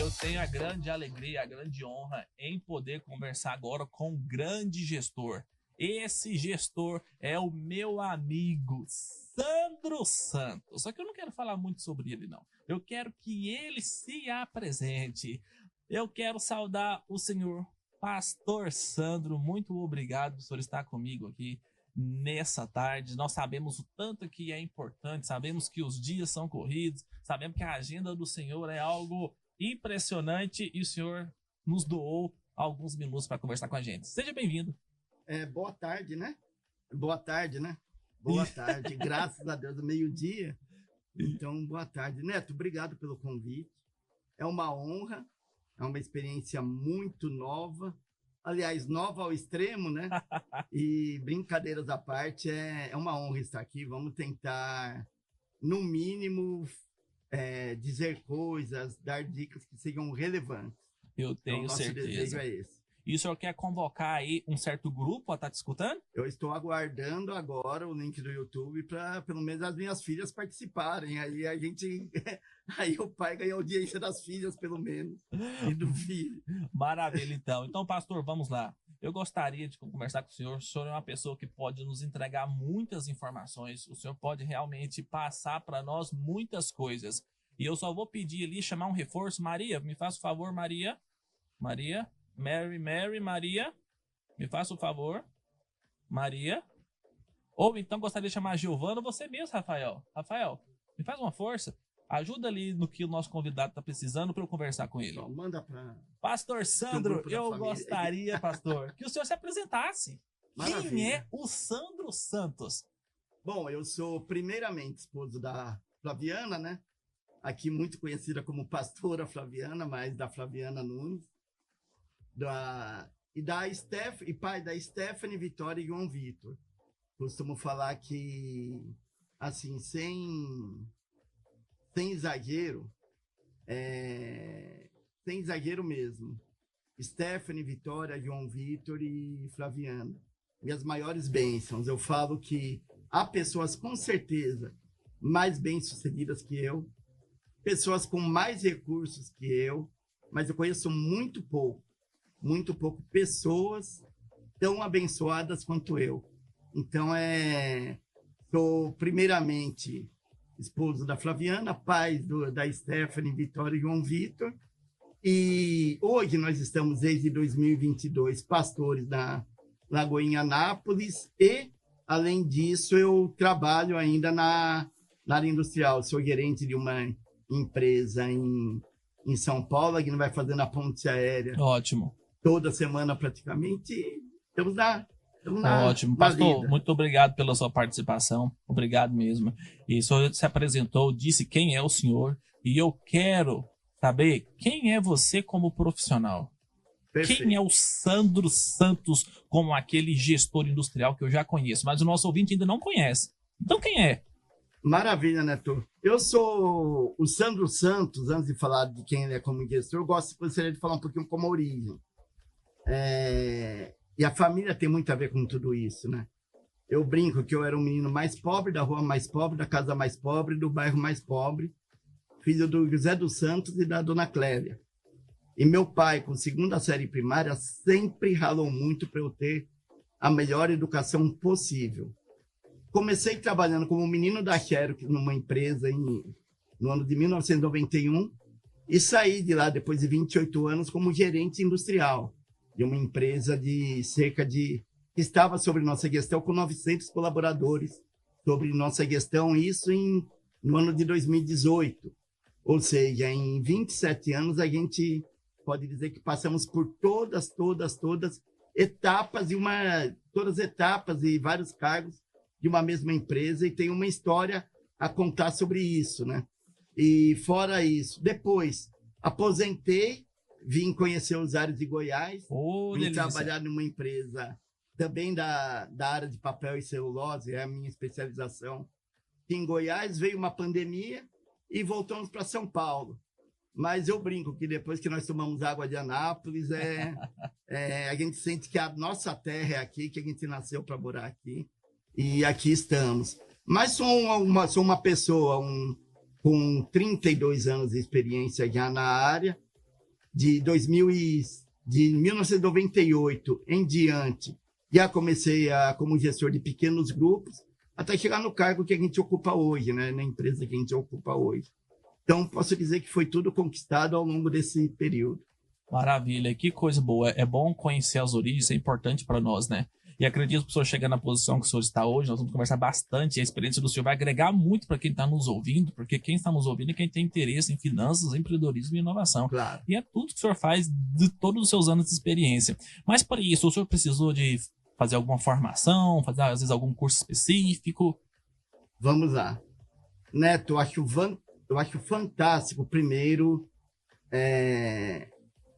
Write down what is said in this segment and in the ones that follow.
eu tenho a grande alegria, a grande honra em poder conversar agora com um grande gestor. Esse gestor é o meu amigo Sandro Santos. Só que eu não quero falar muito sobre ele, não. Eu quero que ele se apresente. Eu quero saudar o senhor Pastor Sandro. Muito obrigado por estar comigo aqui nessa tarde. Nós sabemos o tanto que é importante, sabemos que os dias são corridos, sabemos que a agenda do senhor é algo impressionante e o senhor nos doou alguns minutos para conversar com a gente. Seja bem-vindo. Boa tarde, né? Boa tarde, né? Boa tarde, graças a Deus, meio-dia. Então, boa tarde. Neto, obrigado pelo convite. É uma honra, é uma experiência muito nova. Aliás, nova ao extremo, né? E brincadeiras à parte, é uma honra estar aqui. Vamos tentar, no mínimo, dizer coisas, dar dicas que sejam relevantes. Eu tenho então, certeza. Nosso desejo é esse. E o senhor quer convocar aí um certo grupo a estar te escutando? Eu estou aguardando agora o link do YouTube para, pelo menos, as minhas filhas participarem. Aí a gente... Aí o pai ganha audiência das filhas, pelo menos, e do filho. Maravilha, então. Então, pastor, vamos lá. Eu gostaria de conversar com o senhor. O senhor é uma pessoa que pode nos entregar muitas informações. O senhor pode realmente passar para nós muitas coisas. E eu só vou pedir ali, chamar um reforço. Maria, me faça o favor, Maria. Maria... Mary, Maria, me faça o favor. Maria. Ou então gostaria de chamar a Giovana, você mesmo, Rafael. Rafael, me faz uma força. Ajuda ali no que o nosso convidado está precisando para eu conversar com ele. Então, manda para... Pastor Sandro, eu gostaria, pastor, que o senhor se apresentasse. Maravilha. Quem é o Sandro Santos? Bom, eu sou primeiramente esposo da Flaviana, né? Aqui muito conhecida como pastora Flaviana, mas da Flaviana Nunes. E pai da Stephanie, Vitória e João Vitor. Costumo falar que, assim, sem exagero, sem exagero mesmo, Stephanie, Vitória, João Vitor e Flaviana. Minhas maiores bênçãos. Eu falo que há pessoas com certeza mais bem-sucedidas que eu, pessoas com mais recursos que eu, mas eu conheço muito pouco pessoas tão abençoadas quanto eu. Então, sou primeiramente esposo da Flaviana, pai da Stephanie, Vitória e João Vitor, e hoje nós estamos, desde 2022, pastores na Lagoinha Anápolis, e, além disso, eu trabalho ainda na área industrial, sou gerente de uma empresa em São Paulo, que não vai fazendo a ponte aérea. Ótimo. Toda semana, praticamente, estamos na Ótimo. Pastor, lida. muito obrigado pela sua participação. Obrigado mesmo. E o senhor se apresentou, disse quem é o senhor. E eu quero saber quem é você como profissional. Perfeito. Quem é o Sandro Santos como aquele gestor industrial que eu já conheço, mas o nosso ouvinte ainda não conhece. Então, quem é? Maravilha, Neto. Eu sou o Sandro Santos. Antes de falar de quem ele é como gestor, eu gostaria de falar um pouquinho como origem. E a família tem muito a ver com tudo isso, né? Eu brinco que eu era um menino mais pobre, da rua mais pobre, da casa mais pobre, do bairro mais pobre, filho do José dos Santos e da dona Clélia. E meu pai, com segunda série primária, sempre ralou muito para eu ter a melhor educação possível. Comecei trabalhando como menino da Xerox numa empresa no ano de 1991 e saí de lá depois de 28 anos como gerente industrial de uma empresa que estava sobre nossa gestão com 900 colaboradores sobre nossa gestão, isso no ano de 2018. Ou seja, em 27 anos a gente pode dizer que passamos por todas etapas e vários cargos de uma mesma empresa, e tem uma história a contar sobre isso, né? E fora isso, depois aposentei, vim conhecer os ares de Goiás, vim trabalhar numa empresa também da área de papel e celulose, é a minha especialização. Em Goiás veio uma pandemia e voltamos para São Paulo. Mas eu brinco que depois que nós tomamos água de Anápolis, a gente sente que a nossa terra é aqui, que a gente nasceu para morar aqui. E aqui estamos. Mas sou uma pessoa com 32 anos de experiência já na área, de 1998 em diante, já comecei como gestor de pequenos grupos, até chegar no cargo que a gente ocupa hoje, né? Na empresa que a gente ocupa hoje. Então, posso dizer que foi tudo conquistado ao longo desse período. Maravilha, que coisa boa. É bom conhecer as origens, é importante para nós, né? E acredito que o senhor chegar na posição que o senhor está hoje, nós vamos conversar bastante. A experiência do senhor vai agregar muito para quem está nos ouvindo, porque quem está nos ouvindo é quem tem interesse em finanças, empreendedorismo e inovação. Claro. E é tudo que o senhor faz de todos os seus anos de experiência. Mas para isso, o senhor precisou de fazer alguma formação, fazer às vezes algum curso específico? Vamos lá. Neto, eu acho fantástico, primeiro,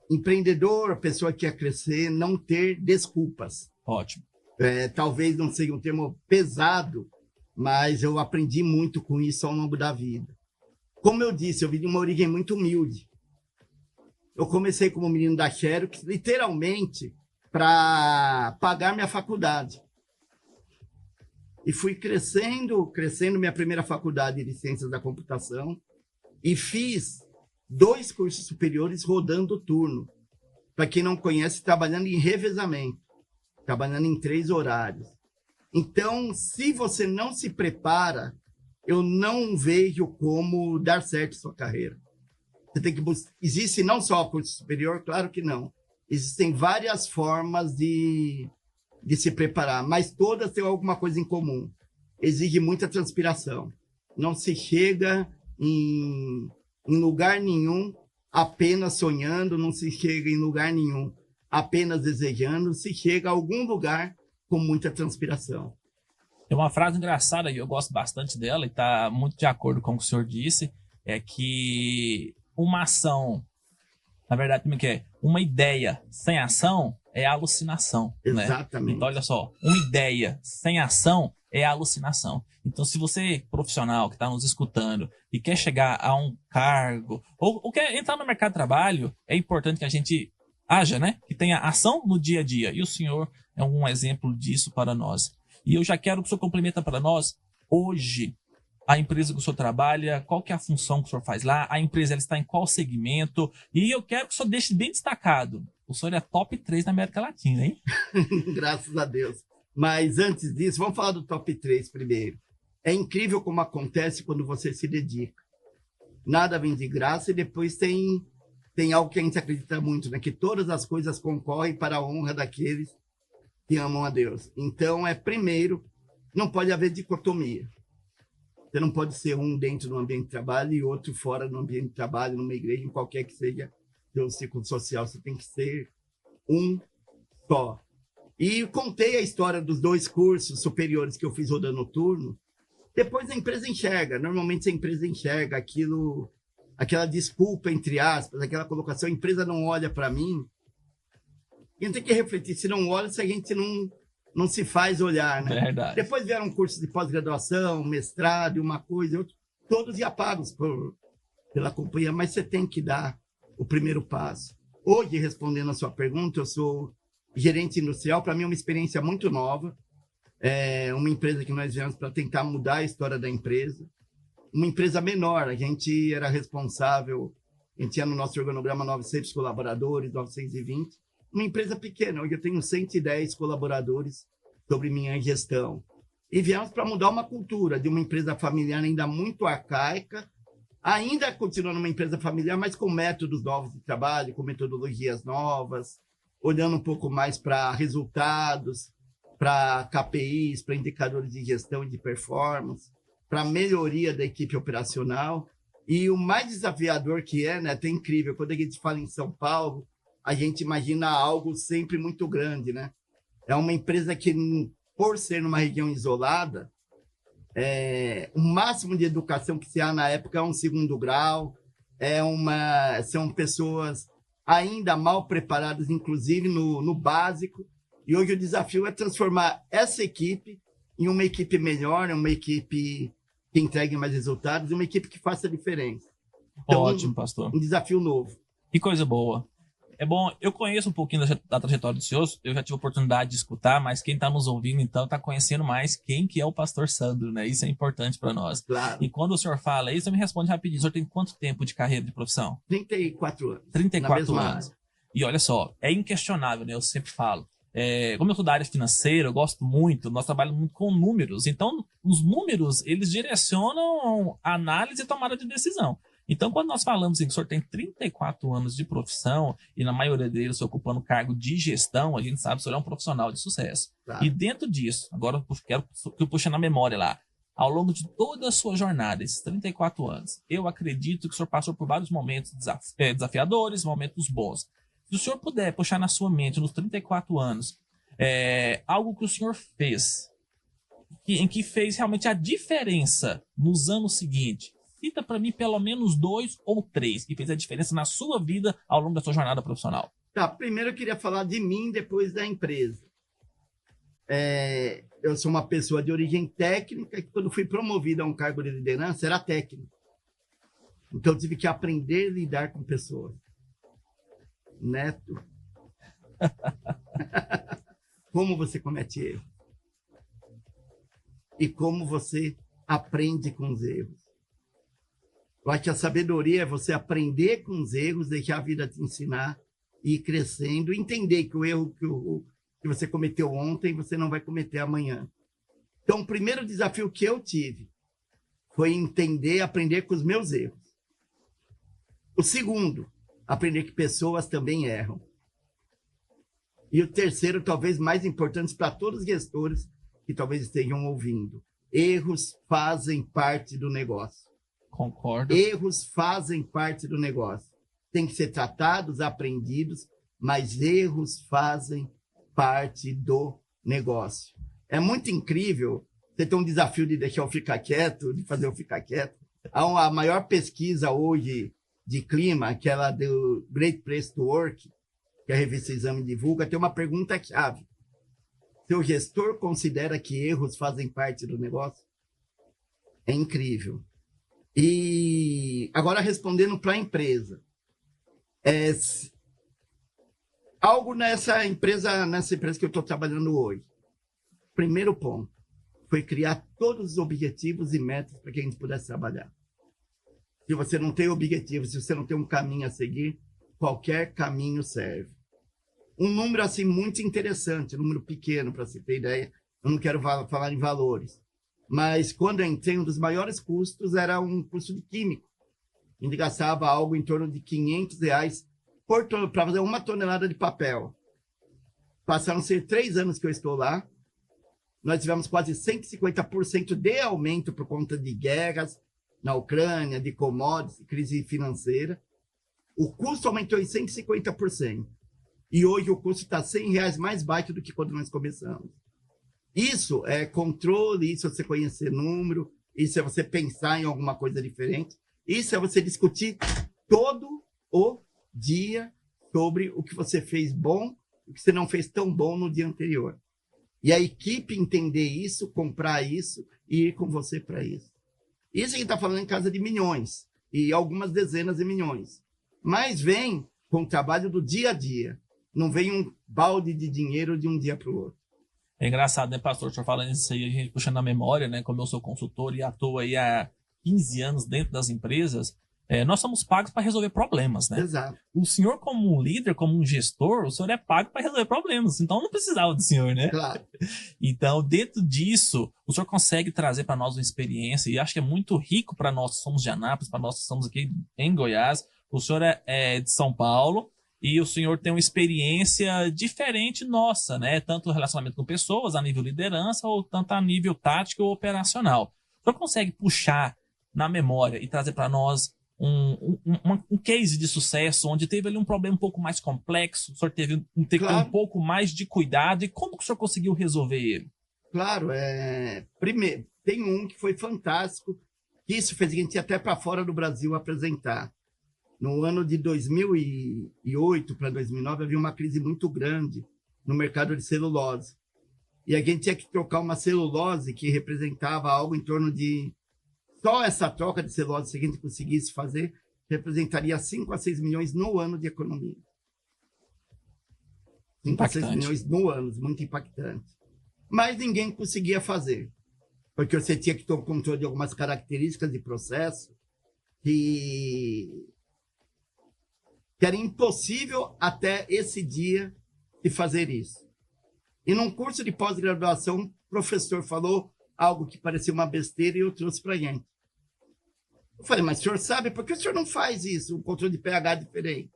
empreendedor, a pessoa que quer crescer, não ter desculpas. Ótimo. Talvez não seja um termo pesado, mas eu aprendi muito com isso ao longo da vida. Como eu disse, eu vim de uma origem muito humilde. Eu comecei como menino da Xerox, literalmente, para pagar minha faculdade. E fui crescendo minha primeira faculdade de Ciências da Computação, e fiz 2 cursos superiores rodando o turno. Para quem não conhece, trabalhando em revezamento, trabalhando em 3 horários. Então, se você não se prepara, eu não vejo como dar certo sua carreira. Você tem que existe não só o curso superior, claro que não. Existem várias formas de se preparar, mas todas têm alguma coisa em comum. Exige muita transpiração. Não se chega em lugar nenhum apenas sonhando, não se chega em lugar nenhum apenas desejando, se chega a algum lugar com muita transpiração. Tem uma frase engraçada e eu gosto bastante dela e está muito de acordo com o que o senhor disse, é que uma ação, na verdade, como é que é? Uma ideia sem ação é alucinação. Exatamente. Né? Então, olha só, uma ideia sem ação é alucinação. Então, se você, profissional que está nos escutando e quer chegar a um cargo ou quer entrar no mercado de trabalho, é importante que a gente haja, né? Que tenha ação no dia a dia. E o senhor é um exemplo disso para nós. E eu já quero que o senhor complementa para nós, hoje, a empresa que o senhor trabalha, qual que é a função que o senhor faz lá, a empresa ela está em qual segmento, e eu quero que o senhor deixe bem destacado. O senhor é top 3 na América Latina, hein? Graças a Deus. Mas antes disso, vamos falar do top 3 primeiro. É incrível como acontece quando você se dedica. Nada vem de graça e depois tem algo que a gente acredita muito, né? Que todas as coisas concorrem para a honra daqueles que amam a Deus. Então, primeiro, não pode haver dicotomia. Você não pode ser um dentro do ambiente de trabalho e outro fora do ambiente de trabalho, numa igreja, em qualquer que seja seu ciclo social. Você tem que ser um só. E contei a história dos 2 cursos superiores que eu fiz rodando turno. Depois a empresa enxerga. Normalmente a empresa enxerga aquela desculpa, entre aspas, aquela colocação, a empresa não olha para mim. E a gente tem que refletir, se não olha, se a gente não se faz olhar, né? Verdade. Depois vieram cursos de pós-graduação, mestrado, uma coisa e outra, todos já pagos pela companhia, mas você tem que dar o primeiro passo. Hoje, respondendo a sua pergunta, eu sou gerente industrial, para mim é uma experiência muito nova, é uma empresa que nós viemos para tentar mudar a história da empresa, uma empresa menor, a gente era responsável, a gente tinha no nosso organograma 900 colaboradores, 920, uma empresa pequena, hoje eu tenho 110 colaboradores sobre minha gestão. E viemos para mudar uma cultura de uma empresa familiar ainda muito arcaica, ainda continuando uma empresa familiar, mas com métodos novos de trabalho, com metodologias novas, olhando um pouco mais para resultados, para KPIs, para indicadores de gestão e de performance, para melhoria da equipe operacional. E o mais desafiador que né, é incrível, quando a gente fala em São Paulo, a gente imagina algo sempre muito grande, né? É uma empresa que, por ser numa região isolada, o máximo de educação que se há na época é um 2º grau, são pessoas ainda mal preparadas, inclusive no básico, e hoje o desafio é transformar essa equipe em uma equipe melhor, uma equipe que entregue mais resultados, uma equipe que faça diferença. Então, Ótimo, pastor. Um desafio novo. Que coisa boa. É bom, eu conheço um pouquinho da trajetória do senhor, eu já tive a oportunidade de escutar, mas quem está nos ouvindo, então, está conhecendo mais quem que é o pastor Sandro, né? Isso é importante para nós. Claro. E quando o senhor fala isso, me responde rapidinho, o senhor tem quanto tempo de carreira de profissão? 34 anos. 34 anos. E olha só, é inquestionável, né? Eu sempre falo. Como eu sou da área financeira, eu gosto muito, nós trabalhamos muito com números. Então, os números, eles direcionam a análise e tomada de decisão. Então, quando nós falamos em que o senhor tem 34 anos de profissão e na maioria deles ocupando cargo de gestão, a gente sabe que o senhor é um profissional de sucesso. Claro. E dentro disso, agora eu quero que eu puxe na memória lá, ao longo de toda a sua jornada, esses 34 anos, eu acredito que o senhor passou por vários momentos desafiadores, momentos bons. Se o senhor puder puxar na sua mente, nos 34 anos, algo que o senhor fez, em que fez realmente a diferença nos anos seguintes, cita para mim pelo menos 2 ou 3 que fez a diferença na sua vida ao longo da sua jornada profissional. Tá, primeiro eu queria falar de mim, depois da empresa. Eu sou uma pessoa de origem técnica, que quando fui promovido a um cargo de liderança, era técnico. Então eu tive que aprender a lidar com pessoas. Neto. Como você comete erros. E como você aprende com os erros. Eu acho que a sabedoria é você aprender com os erros, deixar a vida te ensinar, ir crescendo, entender que o erro que você cometeu ontem, você não vai cometer amanhã. Então, o primeiro desafio que eu tive foi entender, aprender com os meus erros. O segundo, aprender que pessoas também erram. E o terceiro, talvez mais importante para todos os gestores que talvez estejam ouvindo. Erros fazem parte do negócio. Concordo. Erros fazem parte do negócio. Tem que ser tratados, aprendidos, mas erros fazem parte do negócio. É muito incrível você ter um desafio de deixar eu ficar quieto, de fazer eu ficar quieto. A maior pesquisa hoje de clima, aquela do Great Place to Work, que a revista Exame divulga, tem uma pergunta-chave. Seu gestor considera que erros fazem parte do negócio? É incrível. E agora respondendo para a empresa. Algo nessa empresa que eu estou trabalhando hoje. Primeiro ponto foi criar todos os objetivos e metas para que a gente pudesse trabalhar. Se você não tem objetivo, se você não tem um caminho a seguir, qualquer caminho serve. Um número assim muito interessante, um número pequeno para você ter ideia, eu não quero falar em valores, mas quando eu entrei, um dos maiores custos era um custo de químico. A gente gastava algo em torno de R$500 para fazer 1 tonelada de papel. Passaram a ser 3 anos que eu estou lá, nós tivemos quase 150% de aumento por conta de guerras na Ucrânia, de commodities, crise financeira. O custo aumentou em 150%. E hoje o custo está R$100 mais baixo do que quando nós começamos. Isso é controle, isso é você conhecer número, isso é você pensar em alguma coisa diferente, isso é você discutir todo o dia sobre o que você fez bom, o que você não fez tão bom no dia anterior. E a equipe entender isso, comprar isso e ir com você para isso. Isso a gente está falando em casa de milhões, e algumas dezenas de milhões. Mas vem com o trabalho do dia a dia. Não vem um balde de dinheiro de um dia para o outro. É engraçado, né, pastor? O senhor falando isso aí, a gente puxando a memória, né? Como eu sou consultor e atuo aí há 15 anos dentro das empresas, nós somos pagos para resolver problemas, né? Exato. O senhor, como um líder, como um gestor, o senhor é pago para resolver problemas. Então, não precisava do senhor, né? Claro. Então, dentro disso, o senhor consegue trazer para nós uma experiência, e acho que é muito rico para nós que somos de Anápolis, para nós que estamos aqui em Goiás. O senhor é de São Paulo, e o senhor tem uma experiência diferente nossa, né? Tanto o relacionamento com pessoas, a nível liderança, ou tanto a nível tático ou operacional. O senhor consegue puxar na memória e trazer para nós um case de sucesso, onde teve ali um problema um pouco mais complexo, o senhor teve que ter um pouco mais de cuidado, e como que o senhor conseguiu resolver ele? Claro, primeiro, tem um que foi fantástico, que isso fez a gente ir até para fora do Brasil apresentar. No ano de 2008 para 2009, havia uma crise muito grande no mercado de celulose. E a gente tinha que trocar uma celulose que representava algo em torno de... Só essa troca de celulose, se a gente conseguisse fazer, representaria 5 a 6 milhões no ano de economia. 5 a 6 milhões no ano, muito impactante. Mas ninguém conseguia fazer, porque você tinha que ter o controle de algumas características de processo que era impossível até esse dia de fazer isso. E num curso de pós-graduação, o professor falou algo que parecia uma besteira e eu trouxe para a gente. Eu falei, mas o senhor sabe por que o senhor não faz isso, o controle de pH diferente?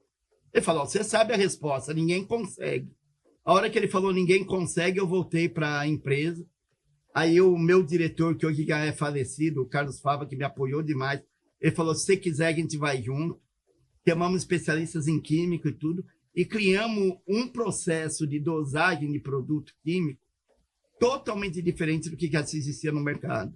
Ele falou, você sabe a resposta, ninguém consegue. A hora que ele falou ninguém consegue, eu voltei para a empresa. Aí o meu diretor, que hoje já é falecido, o Carlos Fava, que me apoiou demais, ele falou, se você quiser, a gente vai junto. Chamamos especialistas em química e tudo, e criamos um processo de dosagem de produto químico totalmente diferente do que já existia no mercado.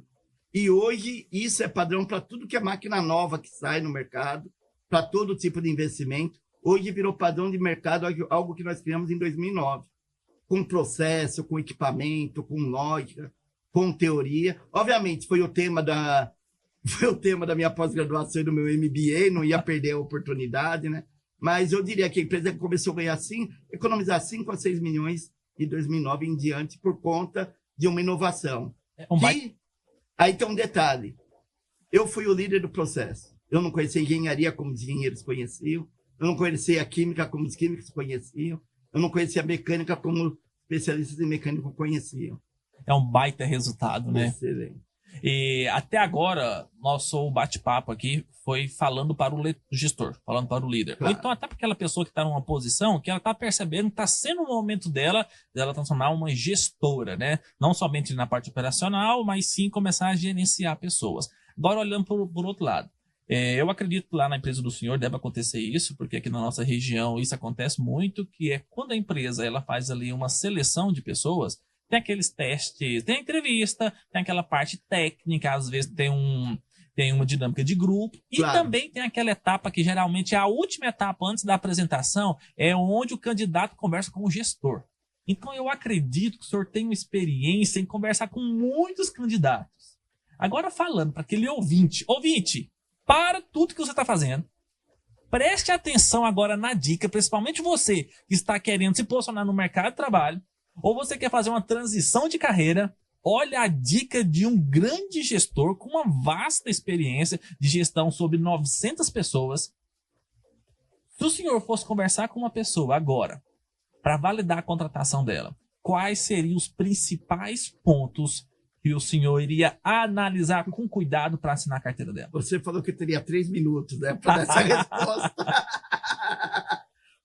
E hoje isso é padrão para tudo que é máquina nova que sai no mercado, para todo tipo de investimento. Hoje virou padrão de mercado, algo que nós criamos em 2009, com processo, com equipamento, com lógica, com teoria. Obviamente, foi o tema da minha pós-graduação e do meu MBA, não ia perder a oportunidade, né? Mas eu diria que a empresa começou a ganhar economizar 5 a 6 milhões de 2009 em diante por conta de uma inovação. Aí tem um detalhe. Eu fui o líder do processo. Eu não conhecia engenharia como os engenheiros conheciam. Eu não conhecia a química como os químicos conheciam. Eu não conhecia a mecânica como especialistas em mecânica conheciam. É um baita resultado, né? Excelente. E até agora, nosso bate-papo aqui foi falando para o gestor, falando para o líder. Claro. Ou então até para aquela pessoa que está numa posição que ela está percebendo que está sendo o momento dela transformar uma gestora, né? Não somente na parte operacional, mas sim começar a gerenciar pessoas. Agora, olhando por outro lado. Eu acredito que lá na empresa do senhor deve acontecer isso, porque aqui na nossa região isso acontece muito, que é quando a empresa ela faz ali uma seleção de pessoas, tem aqueles testes, tem a entrevista, tem aquela parte técnica, às vezes tem uma dinâmica de grupo, e claro, também tem aquela etapa que geralmente é a última etapa antes da apresentação, é onde o candidato conversa com o gestor. Então eu acredito que o senhor tem uma experiência em conversar com muitos candidatos. Agora falando para aquele ouvinte, para tudo que você está fazendo, preste atenção agora na dica, principalmente você que está querendo se posicionar no mercado de trabalho, ou você quer fazer uma transição de carreira, olha a dica de um grande gestor com uma vasta experiência de gestão sobre 900 pessoas. Se o senhor fosse conversar com uma pessoa agora, para validar a contratação dela, quais seriam os principais pontos que o senhor iria analisar com cuidado para assinar a carteira dela? Você falou que eu teria 3 minutos, né, para dar essa resposta.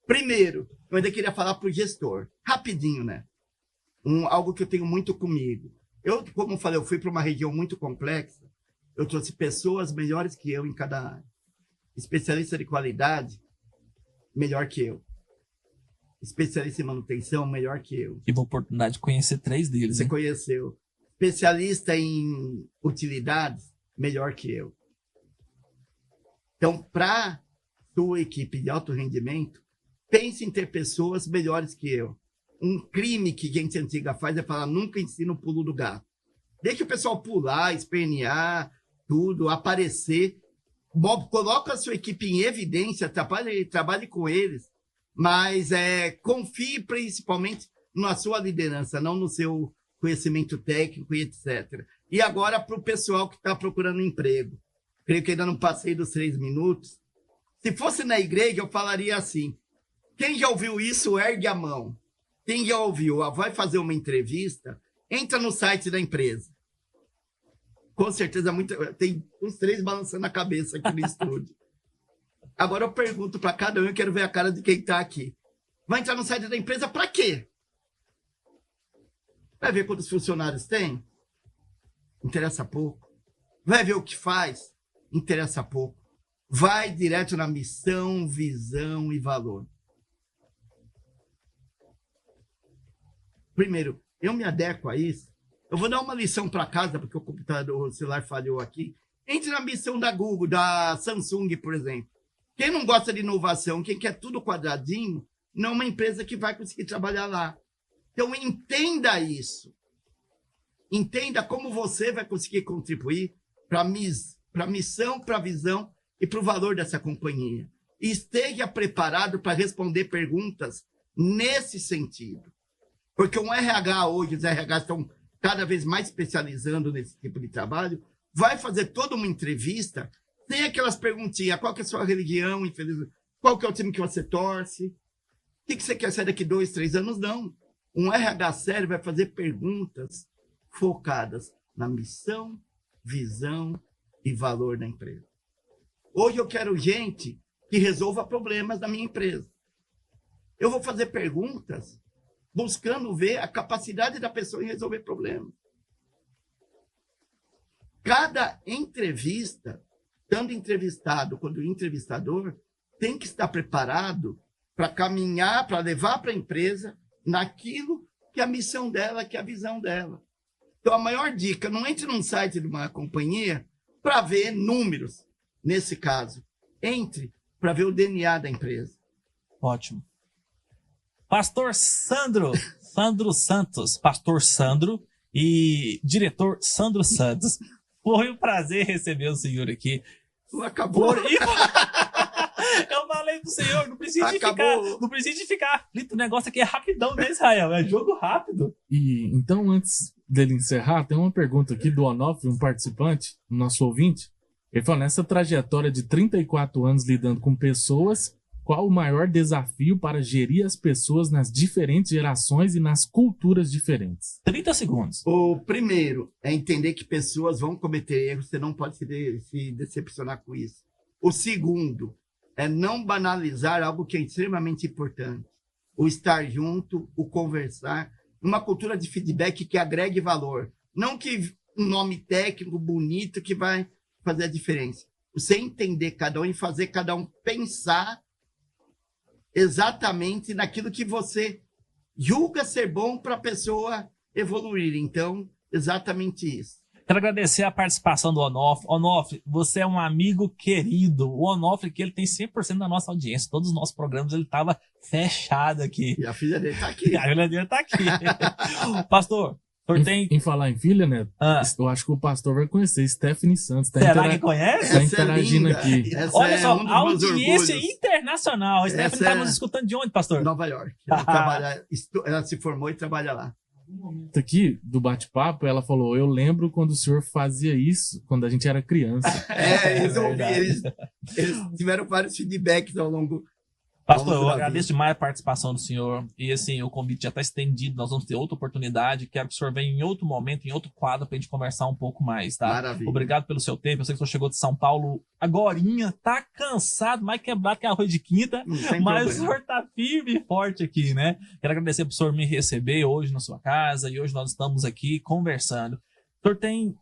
Primeiro, eu ainda queria falar para o gestor, rapidinho, né? Algo que eu tenho muito comigo. Eu, como eu falei, eu fui para uma região muito complexa, eu trouxe pessoas melhores que eu em cada área. Especialista de qualidade, melhor que eu. Especialista em manutenção, melhor que eu. Tive a oportunidade de conhecer 3 deles. Você conheceu. Especialista em utilidades, melhor que eu. Então, para sua equipe de alto rendimento, pense em ter pessoas melhores que eu. Um crime que gente antiga faz é falar, nunca ensina o pulo do gato. Deixa o pessoal pular, espernear, tudo, aparecer. Coloca a sua equipe em evidência, trabalhe com eles, mas confie principalmente na sua liderança, não no seu conhecimento técnico e etc. E agora para o pessoal que está procurando emprego. Creio que ainda não passei dos 3 minutos. Se fosse na igreja, eu falaria assim, quem já ouviu isso, ergue a mão. Quem já ouviu, vai fazer uma entrevista, entra no site da empresa. Com certeza, tem uns 3 balançando a cabeça aqui no estúdio. Agora eu pergunto para cada um, eu quero ver a cara de quem está aqui. Vai entrar no site da empresa para quê? Vai ver quantos funcionários tem? Interessa pouco. Vai ver o que faz? Interessa pouco. Vai direto na missão, visão e valor. Primeiro, eu me adequo a isso. Eu vou dar uma lição para casa, porque o celular falhou aqui. Entre na missão da Google, da Samsung, por exemplo. Quem não gosta de inovação, quem quer tudo quadradinho, não é uma empresa que vai conseguir trabalhar lá. Então, entenda isso. Entenda como você vai conseguir contribuir para a missão, para a visão e para o valor dessa companhia. E esteja preparado para responder perguntas nesse sentido. Porque um RH hoje, os RH estão cada vez mais especializando nesse tipo de trabalho, vai fazer toda uma entrevista, tem aquelas perguntinhas, qual que é a sua religião, qual que é o time que você torce, o que você quer ser daqui 2, 3 anos? Não. Um RH sério vai fazer perguntas focadas na missão, visão e valor da empresa. Hoje eu quero gente que resolva problemas da minha empresa. Eu vou fazer perguntas buscando ver a capacidade da pessoa em resolver problemas. Cada entrevista, tanto entrevistado quanto entrevistador, tem que estar preparado para caminhar, para levar para a empresa naquilo que é a missão dela, que é a visão dela. Então, a maior dica, não entre num site de uma companhia para ver números, nesse caso. Entre para ver o DNA da empresa. Ótimo. Pastor Sandro Santos, Pastor Sandro e diretor Sandro Santos. Foi um prazer receber o senhor aqui. Acabou. Eu falei pro senhor, não precisa de ficar. O negócio aqui é rapidão, né, Israel? É jogo rápido. E então, antes dele encerrar, tem uma pergunta aqui do Onofre, um participante, nosso ouvinte. Ele falou, nessa trajetória de 34 anos lidando com pessoas, qual o maior desafio para gerir as pessoas nas diferentes gerações e nas culturas diferentes? 30 segundos. O primeiro é entender que pessoas vão cometer erros, você não pode se decepcionar com isso. O segundo é não banalizar algo que é extremamente importante. O estar junto, o conversar, uma cultura de feedback que agregue valor. Não que um nome técnico bonito que vai fazer a diferença. Você entender cada um e fazer cada um pensar exatamente naquilo que você julga ser bom para a pessoa evoluir. Então, exatamente isso. Quero agradecer a participação do Onofre. Onofre, você é um amigo querido. O Onofre, que ele tem 100% da nossa audiência. Todos os nossos programas, ele estava fechado aqui. E a filha dele está aqui. A filha dele está aqui. Pastor, em falar em filha, né? Eu acho que o pastor vai conhecer Stephanie Santos. Será que conhece? Tá interagindo aqui. Olha só, audiência internacional. A Stephanie está nos escutando de onde, pastor? Nova York. Ela se formou e trabalha lá. Um momento aqui do bate-papo, ela falou, eu lembro quando o senhor fazia isso, quando a gente era criança. Eles tiveram vários feedbacks ao longo. Pastor, eu agradeço demais a participação do senhor. E assim, o convite já está estendido. Nós vamos ter outra oportunidade. Quero que o senhor venha em outro momento, em outro quadro, para a gente conversar um pouco mais, tá? Maravilha. Obrigado pelo seu tempo. Eu sei que o senhor chegou de São Paulo agorinha, tá cansado, mais quebrado que arroz de quinta. Mas o senhor tá firme e forte aqui, né? Quero agradecer pro senhor me receber hoje na sua casa. E hoje nós estamos aqui conversando. O senhor tem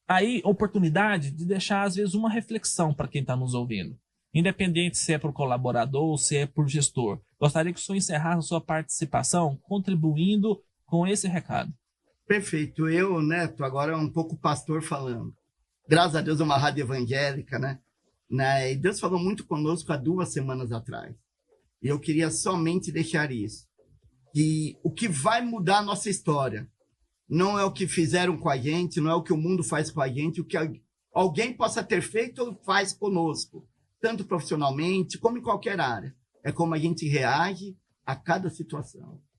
aí oportunidade de deixar, às vezes, uma reflexão para quem está nos ouvindo. Independente se é por colaborador ou se é por gestor. Gostaria que o senhor encerrasse a sua participação contribuindo com esse recado. Perfeito. Eu, Neto, agora é um pouco pastor falando. Graças a Deus é uma rádio evangélica, né? E Deus falou muito conosco há 2 semanas atrás. E eu queria somente deixar isso. Que o que vai mudar a nossa história não é o que fizeram com a gente, não é o que o mundo faz com a gente, o que alguém possa ter feito ou faz conosco. Tanto profissionalmente como em qualquer área. É como a gente reage a cada situação.